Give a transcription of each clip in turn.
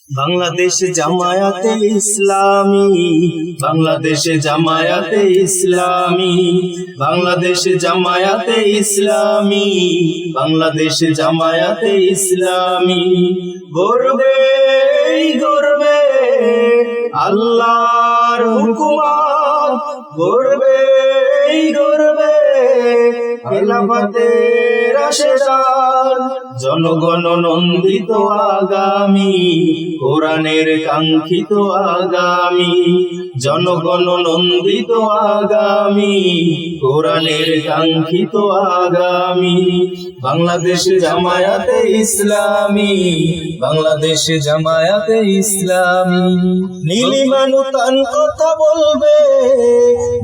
বাংলাদেশ জামায়াতে ইসলামী, বাংলাদেশ জামায়াতে ইসলামী, বাংলাদেশ জামায়াতে ইসলামী, বাংলাদেশ জামায়াতে ইসলামী। গর্বে গর্বে আল্লাহর হুকুমত, গর্বে গর্বে খেলাফতের রাশেদার, জনগণ নন্দিত আগামী, কোরআনের কাঙ্ক্ষিত আগামী, জনগণ নন্দিত আগামী, কোরআনের কাঙ্ক্ষিত আগামী। বাংলাদেশ জামায়াতে ইসলামী, বাংলাদেশ জামায়াতে ইসলামী। নীলিমানুতান কথা বলবে,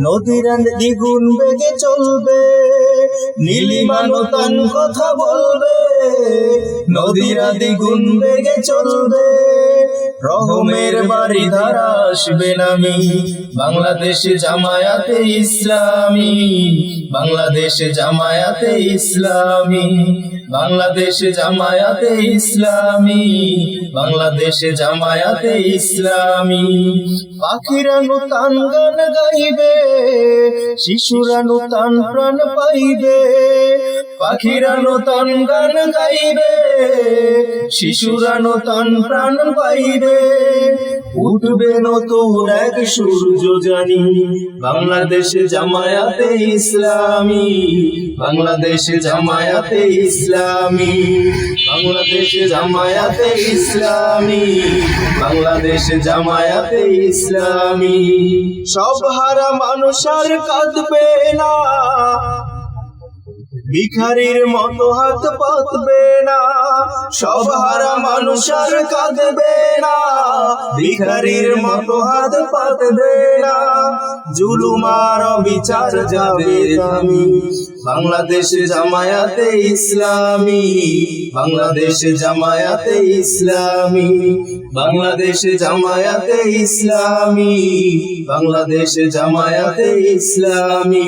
নদীর দ্বিগুণ বেগে চলবে, নীলিমানুতান কথা বলবে, নদীরা দ্বিগুণ বেগে চলবে। রহমের বাড়ি ধারা আসবে নামি, বাংলাদেশ জামায়াতে ইসলামী, বাংলাদেশ জামায়াতে ইসলামী, বাংলাদেশ জামায়াতে ইসলামী, বাংলাদেশ জামায়াতে ইসলামী। পাখিরা নূতন গান গাইবে, শিশুরা নূতন প্রাণ পাইবে, পাখিরা নূতন গান গাইবে, শিশুরা নূতন প্রাণ পাইবে। উঠবে নতুন এক সূর্য জানি, বাংলাদেশ জামায়াতে ইসলামী, বাংলাদেশ জামায়াতে ইসলামী, বাংলাদেশ জামায়াতে ইসলামী, বাংলাদেশ জামায়াতে ইসলামী। সব হারা মানুষ আর কাঁদবে না, ভিখারির মতো হাত পাতবে না। সব হারা মানুষ আর কাঁদবে না, ভিখারির মতো হাত পাতবে না। জুলুম আর অবিচার যাবে থামি, বাংলাদেশ জামায়াতে ইসলামী, বাংলাদেশ জামায়াতে ইসলামী, বাংলাদেশ জামায়াতে ইসলামী, বাংলাদেশ জামায়াতে ইসলামী।